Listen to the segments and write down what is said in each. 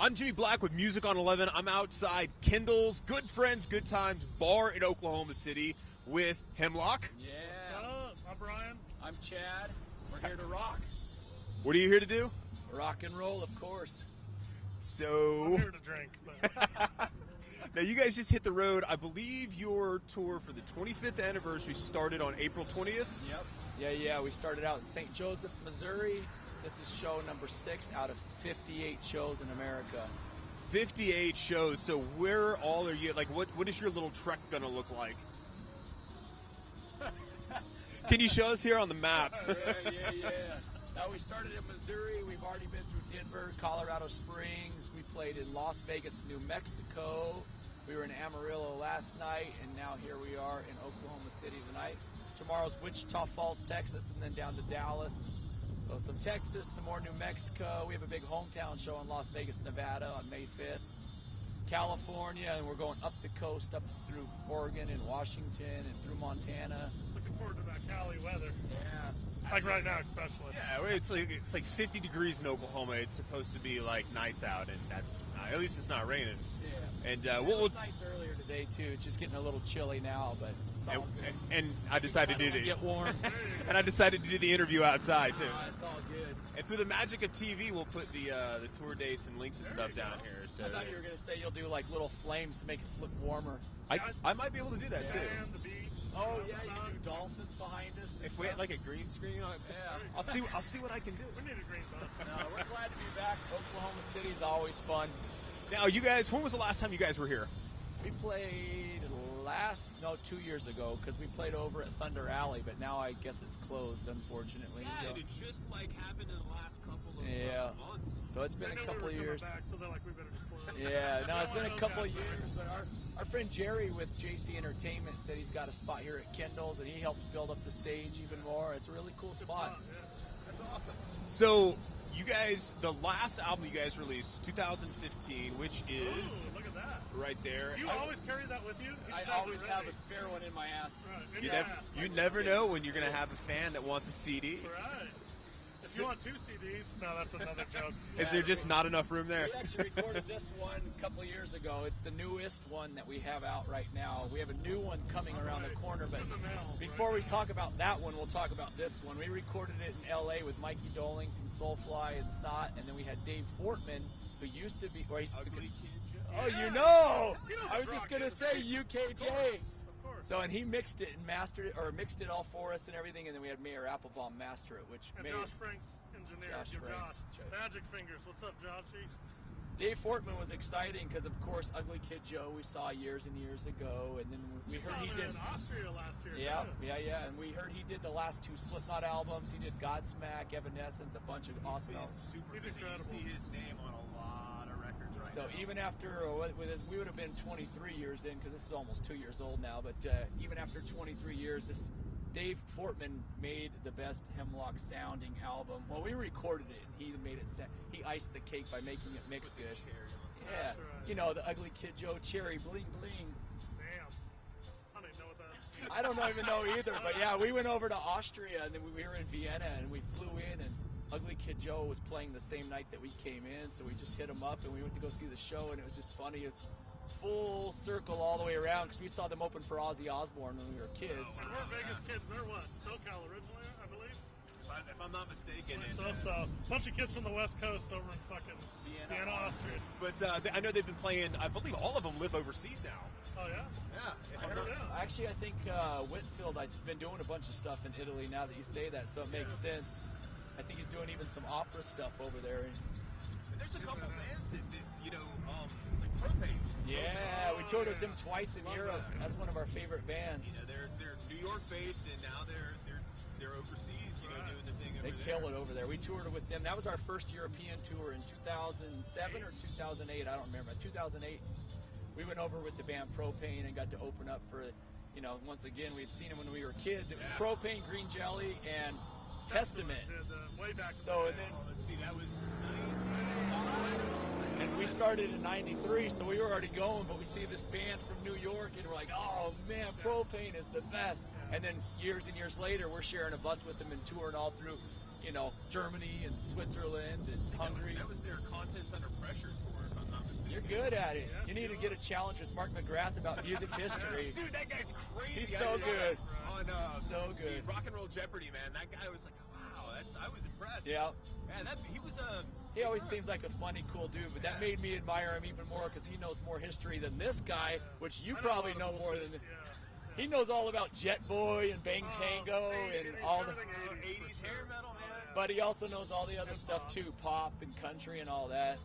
I'm Jimmy Black with Music on 11. I'm outside Kendall's Good Friends, Good Times bar in Oklahoma City with Hemlock. Yeah. What's up? I'm Brian. I'm Chad. We're here to rock. What are you here to do? Rock and roll, of course. So, I'm here to drink. But now you guys just hit the road. I believe your tour for the 25th anniversary started on April 20th. Yep. Yeah. We started out in St. Joseph, Missouri. This is show number 6 out of 58 shows in America. 58 shows. So where all are you? Like, what is your little trek going to look like? Can you show us here on the map? Yeah. Now, we started in Missouri. We've already been through Denver, Colorado Springs. We played in Las Vegas, New Mexico. We were in Amarillo last night, and now here we are in Oklahoma City tonight. Tomorrow's Wichita Falls, Texas, and then down to Dallas. So some Texas, some more New Mexico. We have a big hometown show in Las Vegas, Nevada on May 5th. California, and we're going up the coast, up through Oregon and Washington and through Montana. looking forward to that Cali weather. Yeah. Like right now, especially. Yeah, it's like 50 degrees in Oklahoma. It's supposed to be like nice out, and that's at least it's not raining. Yeah. And It what was nice earlier today too. It's just getting a little chilly now, but it's all good. and I decided to do the Get warm. and I decided to do the interview outside too. It's all good. And through the magic of TV, we'll put the tour dates and links and stuff down here. So I thought you were gonna say you'll do like little flames to make us look warmer. I might be able to do that too. And the beach. Oh the yeah, you sun. can do dolphins behind us. If we had like a green screen on it, Yeah. I'll see what I can do. We need a green bus. No, we're glad to be back. Oklahoma City is always fun. Now, you guys, when was the last time you guys were here? We played 2 years ago because we played over at Thunder Alley, but now I guess it's closed, unfortunately. So- just like happened in the last couple of Yeah. months. So it's been They a know couple we of were years. coming back, so they're like, we better just close. Yeah, no, it's been a Those couple of guys, years, but our friend Jerry with JC Entertainment said he's got a spot here at Kendall's, and he helped build up the stage even more. It's a really cool It's spot. fun, yeah. That's awesome. So, you guys, the last album you guys released, 2015, which is Ooh, look at that. right there. You always carry that with you? He I says always it have ready. a spare one in my ass. Right, in You your never, ass. you never know when you're going to have a fan that wants a CD. Right. If So- you want 2 CDs, no, that's another joke. Is there just not enough room there? We actually recorded this one a couple of years ago. It's the newest one that we have out right now. We have a new one coming around the corner, but It's in the mail, before right? we talk about that one, we'll talk about this one. We recorded it in LA with Mikey Doling from Soulfly and Snot, and then we had Dave Fortman, who used to be Oh, you know! You know I was the just rock gonna is say big. UKJ. Of course. So, and he mixed it and mastered it, or mixed it all for us and everything, and then we had Mayor Applebaum master it, which And made Josh Frank's engineer. Josh Give Franks. Josh. Magic Fingers. What's up, Joshy? Dave Fortman was exciting because, of course, Ugly Kid Joe we saw years and years ago, and then we heard Saw he him did. in Austria last year. Yeah, too. yeah, and we heard he did the last 2 Slipknot albums. He did Godsmack, Evanescence, a bunch of awesome albums. super He's incredible. You see his name on a lot of records right So now. even after, we would have been 23 years in, because this is almost 2 years old now, but even after 23 years, this Dave Fortman made the best Hemlock sounding album. Well, we recorded it, and he made it. He iced the cake by making it mix good. Yeah, That's right. you know, the Ugly Kid Joe cherry bling bling. Damn. I don't even know what that I don't even know either, but yeah, we went over to Austria, and then we were in Vienna, and we flew in, and Ugly Kid Joe was playing the same night that we came in, so we just hit him up, and we went to go see the show, and it was just funny. It's full circle all the way around, because we saw them open for Ozzy Osbourne when we were kids. And we're Vegas kids. They're what? SoCal originally, I believe. If I'm not mistaken. So. Bunch of kids from the West Coast over in fucking Vienna, Austria. But I know they've been playing, I believe all of them live overseas now. Oh, yeah? Yeah. If I I'm heard not- that. Actually, I think Whitfield, I've been doing a bunch of stuff in Italy now that you say that, so it makes sense. I think he's doing even some opera stuff over there. And there's a couple bands that you know, like Propane. Yeah, we toured with them twice in Europe. That's one of our favorite bands. You know, they're New York based, and now they're overseas. You know, doing the thing over They there. kill it over there. We toured with them. That was our first European tour in 2007 or 2008. I don't remember. 2008. We went over with the band Propane and got to open up for, you know, once again, we had seen them when we were kids. It was Propane, Green Jelly, and Testament. Way back. So, and then, Let's see, that was and we started in '93, so we were already going, but we see this band from New York, and we're like, oh man, Propane is the best. And then years and years later, we're sharing a bus with them and touring all through you know, Germany and Switzerland and Hungary. That was their Contents Under Pressure tour, if I'm not mistaken. You're good at it. You need to get a challenge with Mark McGrath about music history. Dude, that guy's crazy. He's so good. On, so good. Rock and Roll Jeopardy, man. That guy was like, wow, I was impressed. Yeah. Man, he was a... He always seems like a funny, cool dude, but that made me admire him even more because he knows more history than this guy, which you probably know more than... He knows all about Jet Boy and Bang Tango and all the 80s hair metal, man. But he also knows all the other stuff too, pop and country and all that.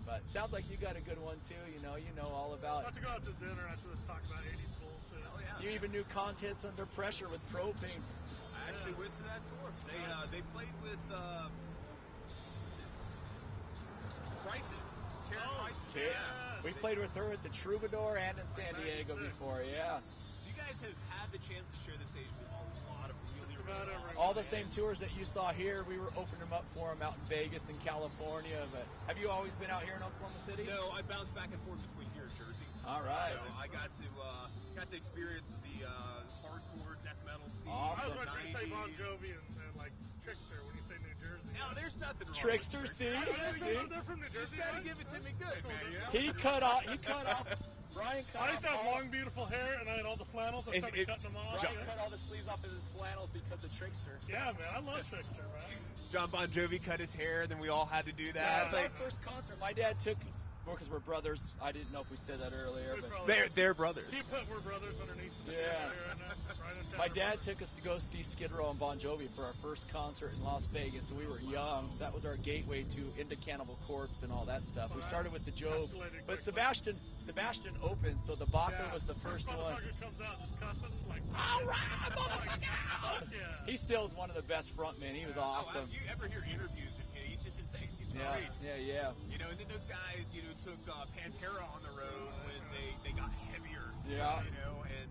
But sounds like you got a good one too. You know all about. About to go out to dinner after this talk about 80s bullshit. Oh yeah. You even knew Contents Under Pressure with Propane. I actually went to that tour. They played with Crisis. Karen Crisis. Yeah. We played with her at the Troubadour and in San Diego before. Yeah. So you guys have had the chance to share the stage with a lot of really all the same tours that you saw here. We were opening them up for them out in Vegas and California. But have you always been out here in Oklahoma City? No, I bounced back and forth between here and Jersey. All right. So I got to experience the hardcore death metal scene. Awesome. I was about to say Bon Jovi and like Trickster when you say New Jersey. No, there's nothing wrong. Trickster, with see? They're from New You just Jersey. gotta give it to me good, man. You know? He cut off. Brian cut I used to off have long, beautiful hair, and I had all the flannels. I started cutting them off. Brian cut all the sleeves off of his flannels because of Trickster. Yeah, man, I love Trickster, man. John Bon Jovi cut his hair, then we all had to do that. Yeah, It's it's like, our first concert. My dad took, because we're brothers. I didn't know if we said that earlier, but they're brothers. He put "We're Brothers" underneath. Yeah. My dad took us to go see Skid Row and Bon Jovi for our first concert in Las Vegas, so we were young. So that was our gateway to into Cannibal Corpse and all that stuff. We started with the Jove, but Sebastian opened, so the Baka was the first one. Comes out just cussing like. All right, motherfucker! Yeah. He still is one of the best frontmen. He was awesome. You ever hear interviews of him? He's just insane. He's Yeah, great. yeah. You know, and then those guys, took Pantera on the road when they got heavier. Yeah. You know, and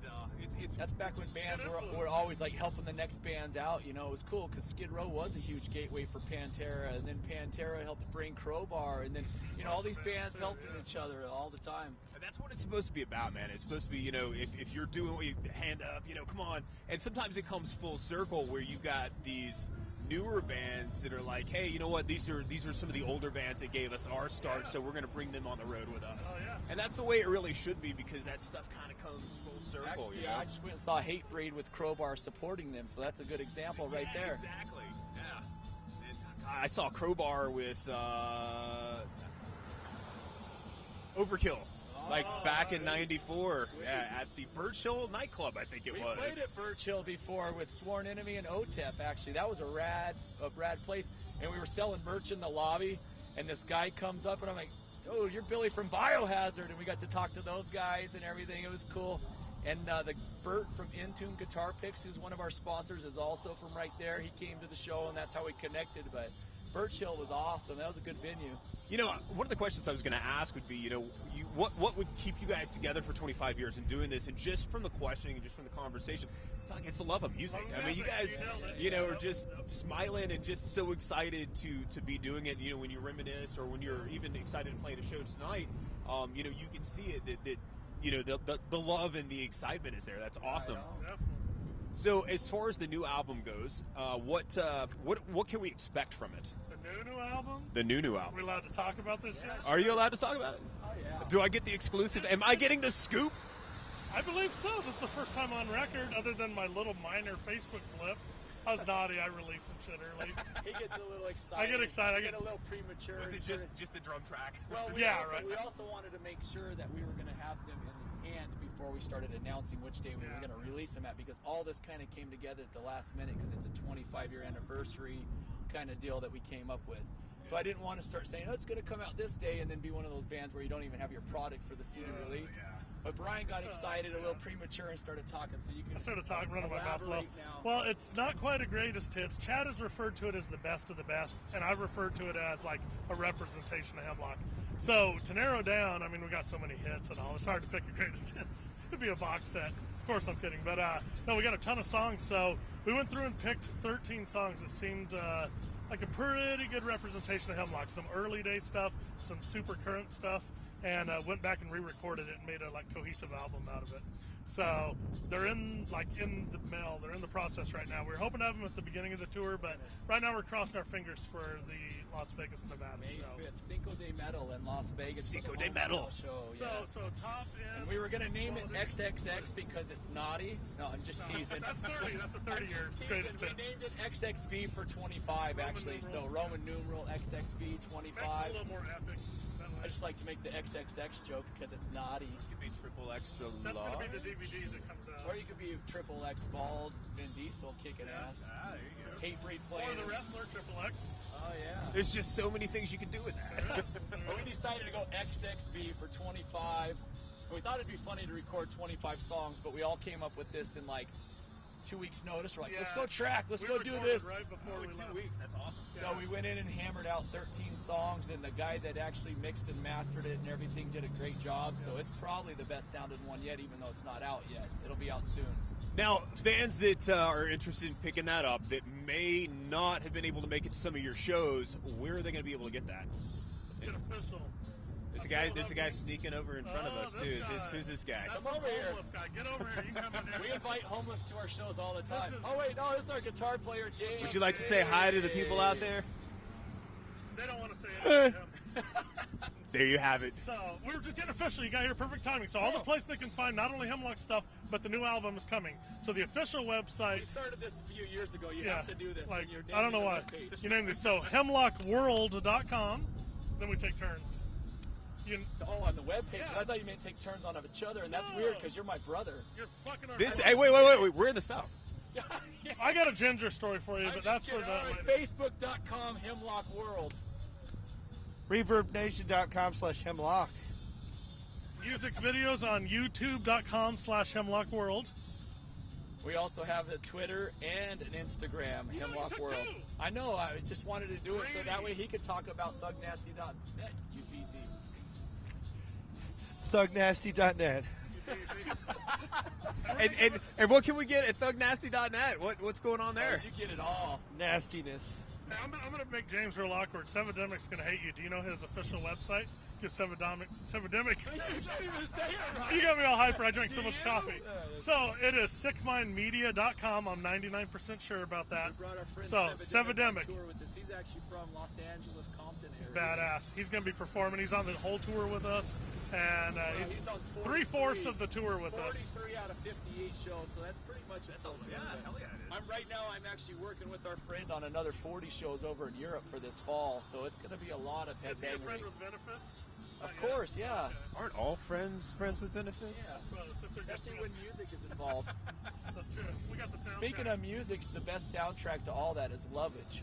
it's That's back when bands were always like helping the next bands out. You know, it was cool because Skid Row was a huge gateway for Pantera, and then Pantera helped bring Crowbar, and then all these bands helping each other all the time. And that's what it's supposed to be about, man. It's supposed to be, if you're doing what you hand up, come on. And sometimes it comes full circle where you've got these newer bands that are like, hey, you know what? These are some of the older bands that gave us our start, so we're going to bring them on the road with us. Oh, yeah. And that's the way it really should be because that stuff kind of comes full circle. Actually, I just went and saw Hatebreed with Crowbar supporting them, so that's a good example right there. Exactly. Yeah. And I saw Crowbar with Overkill. Back in '94, at the Birch Hill nightclub, I think it was. We played at Birch Hill before with Sworn Enemy and OTEP. Actually, that was a rad place. And we were selling merch in the lobby, and this guy comes up, and I'm like, "Oh, you're Billy from Biohazard," and we got to talk to those guys and everything. It was cool. And the Bert from Intune Guitar Picks, who's one of our sponsors, is also from right there. He came to the show, and that's how we connected. But Birch Hill was awesome. That was a good venue. One of the questions I was going to ask would be, what would keep you guys together for 25 years and doing this? And just from the questioning and just from the conversation, I feel like it's the love of music. I mean, you guys, are just smiling and just so excited to be doing it. When you reminisce or when you're even excited to play the show tonight, you can see it that the love and the excitement is there. That's awesome. Definitely. So as far as the new album goes, what can we expect from it? The new album? The new Are album. we allowed to talk about this yet? Are you allowed to talk about it? Oh, yeah. Do I get the exclusive? Am I getting the scoop? I believe so. This is the first time on record, other than my little minor Facebook blip. I was naughty. I released some shit early. He gets a little excited. I get excited. I get a little premature. Was it just the drum track? Well, we also wanted to make sure that we were going to have them in hand before we started announcing which day we were going to release them at, because all this kind of came together at the last minute because it's a 25-year anniversary kind of deal that we came up with. So I didn't want to start saying, it's going to come out this day and then be one of those bands where you don't even have your product for the CD release. But Brian got excited, a little premature, and started talking. So you can. I started talking, running my mouth low. now. Well, it's not quite a greatest hits. Chad has referred to it as the best of the best, and I've referred to it as like a representation of Hemlock. So to narrow down, I mean, we got so many hits and all. It's hard to pick a greatest hits. It'd be a box set. Of course, I'm kidding. But no, we got a ton of songs. So we went through and picked 13 songs that seemed like a pretty good representation of Hemlock. Some early day stuff, some super current stuff, and went back and re-recorded it and made a cohesive album out of it. So they're in the mail. They're in the process right now. We're hoping to have them at the beginning of the tour, but right now we're crossing our fingers for the Las Vegas, Nevada May show. 5th, Cinco de Metal in Las Vegas. Cinco de Metal Show. So Yeah. so top end. And we were gonna name it XXX because it's naughty. No, I'm just teasing. That's 30. That's the 30-year greatest We hits. named it XXV for 25 actually. So Roman numeral XXV Makes it 25. a little more epic. That way. I just like to make the XXX joke because it's naughty. You could be triple extra That's large. going to be the DVD that comes out. Or you could be triple X bald Vin Diesel kicking ass. Ah, there you go. Hate breed Or playing. the wrestler, Triple X. Oh yeah. There's just so many things you can do with that. But we decided to go XXV for 25. And we thought it'd be funny to record 25 songs, but we all came up with this in 2 weeks' notice. We're like, let's go track, let's We go do recorded this. right before we left. 2 weeks. That's awesome. So we went in and hammered out 13 songs, and the guy that actually mixed and mastered it and everything did a great job. So it's probably the best sounding one yet, even though it's not out yet. It'll be out soon. Now, fans that are interested in picking that up that may not have been able to make it to some of your shows, where are they going to be able to get that? Let's get official. There's a guy sneaking over in front of us too. Who's this guy? That's Come over the here. homeless guy. Get over here. You can come in there. We invite homeless to our shows all the time. This is- Oh wait, no, this is our guitar player, James. Would you like to say hi to the people out there? They don't want to say anything to him. There you have it. So we're just getting official. You got here perfect timing. So all the place they can find not only Hemlock stuff, but the new album is coming. So the official We website. started this a few years ago. You Yeah, have to do this. like when you're I don't know naming why the webpage. you named it. So hemlockworld.com. Then we take turns. You, Oh, on the webpage. Yeah. I thought you meant take turns on each other, and that's No. weird because you're my brother. you're fucking. Our Hey, wait. We're in the South. Yeah. I got a ginger story for you, I'm but that's just for kidding. the. Facebook.com Hemlock World. ReverbNation.com/Hemlock. Music videos on youtube.com/hemlockworld. We also have a Twitter and an Instagram, You Hemlock took World. two. I know. I just wanted to do it so that Greedy. way he could talk about thugnasty.net. UPZ. ThugNasty.net. And what can we get at thugnasty.net? What's going on there? You get it all. Nastiness. Hey, I'm going to make James real awkward. Sevedemic's going to hate you. Do you know his official website? Because Sevedemic. You don't even say it right. You got me all hyper. I drank so much coffee. So it is sickmindmedia.com. I'm 99% sure about that. We brought our friend So, Sevedemic. on tour with us. He's actually from Los Angeles, Compton area. He's badass. He's going to be performing. He's on the whole tour with us. And He's on 3/4 of the tour with us. 43 out of 58 shows, so that's pretty much a full tour. hell yeah, it is. Right now I'm actually working with our friend on another 40 shows over in Europe for this fall, so it's going to be a lot of Is he a friend headbanging. with benefits? Of course, yeah. Aren't all friends with benefits? Yeah. Well, if they're Especially just- when music is involved. That's true. We got the soundtrack. Speaking of music, the best soundtrack to all that is Lovage.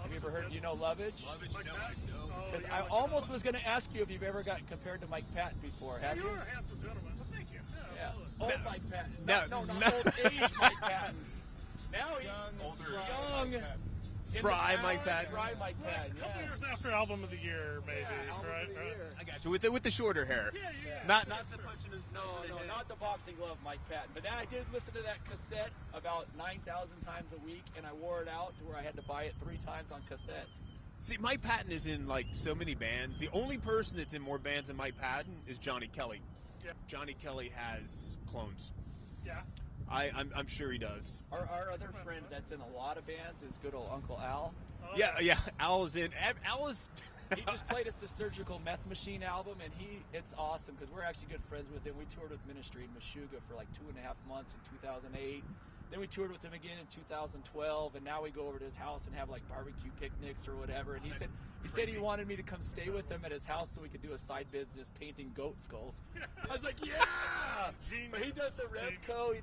Have you ever heard, you know Lovage? Love it, Like that? Oh, Because yeah, I like almost that. was going to ask you if you've ever gotten compared to Mike Patton before. Have You you? are a handsome gentleman. Well, thank you. Yeah. absolutely. Old Mike Patton. No, No, not no. old age Mike Patton. Now he's young. Spry Mike Patton. Spry Mike Patton, A couple yeah. years after album of the year, maybe. Yeah, album right? of the year. I got you with the shorter hair. Yeah. Not the punching his No, not the boxing glove Mike Patton. But I did listen to that cassette about 9,000 times a week, and I wore it out to where I had to buy it 3 times on cassette. See, Mike Patton is in so many bands. The only person that's in more bands than Mike Patton is Johnny Kelly. Yep. Johnny Kelly has clones. Yeah. I'm sure he does. Our other friend that's in a lot of bands is good old Uncle Al. Oh, Yeah. Al is in. Al is. He just played us the Surgical Meth Machine album, and it's awesome because we're actually good friends with him. We toured with Ministry in Meshuggah for like 2.5 months in 2008. Then we toured with him again in 2012, and now we go over to his house and have like barbecue picnics or whatever. And he said he wanted me to come stay with him at his house so we could do a side business painting goat skulls. I was like, yeah! But he does the Revco,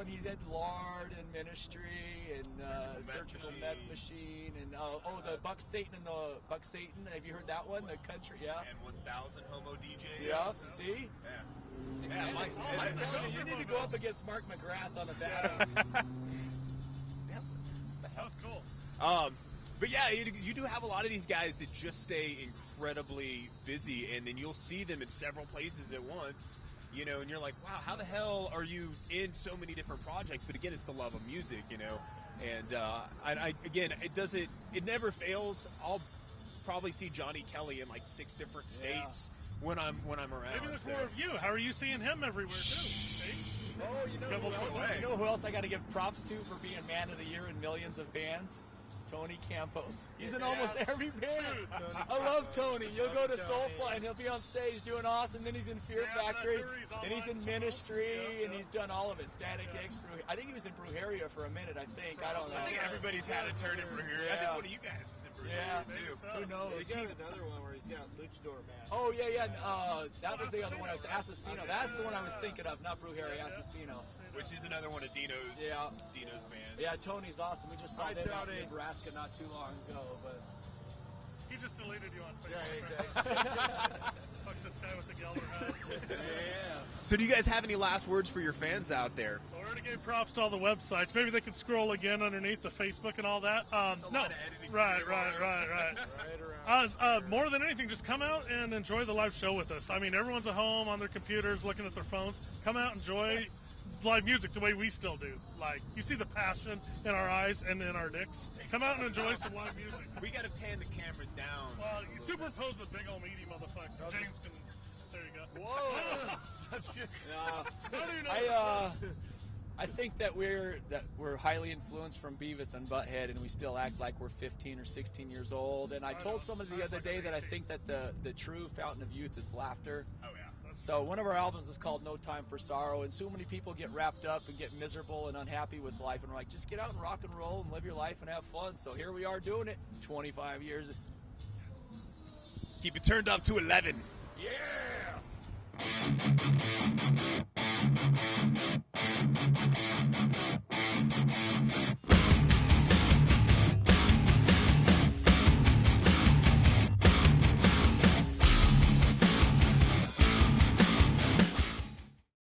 and he did Lard and Ministry and Surgical Meth Machine and the Buck Satan and the Buck Satan. Have you heard that one? The country, yeah. And 1,000 homo DJs. Yeah, see? Yeah. Yeah, Mike, I'm telling you, you need to go up against Mark McGrath on the battle. That was cool. But yeah, you do have a lot of these guys that just stay incredibly busy, and then you'll see them in several places at once, and you're like, wow, how the hell are you in so many different projects? But again, it's the love of music, and again, it never fails. I'll probably see Johnny Kelly in like 6 different states, when I'm around. Maybe there's so. more of you. How are you seeing him everywhere too? See? Oh, you know who else I got to give props to for being Man of the Year in millions of bands? Tony Campos. He's in almost every band. I love Tony. You'll go to Soulfly and he'll be on stage doing awesome. Then he's in Fear Factory, and he's in Ministry, and he's done all of it. Static X. I think he was in Brujeria for a minute. I don't know. I think everybody's had a turn in Brujeria. I think one of you guys was in Brujeria too. Who knows? He's got another one where he's got luchador mask. Oh yeah. That was the other one. I was Assassino. That's the one I was thinking of, not Brujeria. Assassino. Which is another one of Dino's bands. Yeah, Tony's awesome. We just saw them out in it. Nebraska not too long ago, but He just deleted you on Facebook. yeah, exactly. Fuck this guy with the Gelder hat. Yeah. So do you guys have any last words for your fans out there? Well, we already gave props to all the websites. Maybe they could scroll again underneath the Facebook and all that. No, lot of editing right. Right around. More than anything, just come out and enjoy the live show with us. I mean, everyone's at home on their computers looking at their phones. Come out, enjoy live music the way we still do. Like, you see the passion in our eyes and in our dicks. Come out and enjoy some live music. We got to pan the camera down. Well, you superimpose a big old meaty motherfucker. James can. There you go. Whoa. That's good. I think that we're highly influenced from Beavis and Butthead, and we still act like we're 15 or 16 years old. And I told somebody the other day that I think that the true fountain of youth is laughter. Oh, yeah. So one of our albums is called No Time for Sorrow, and so many people get wrapped up and get miserable and unhappy with life, and we're like, just get out and rock and roll and live your life and have fun. So here we are doing it, 25 years. Keep it turned up to 11. Yeah!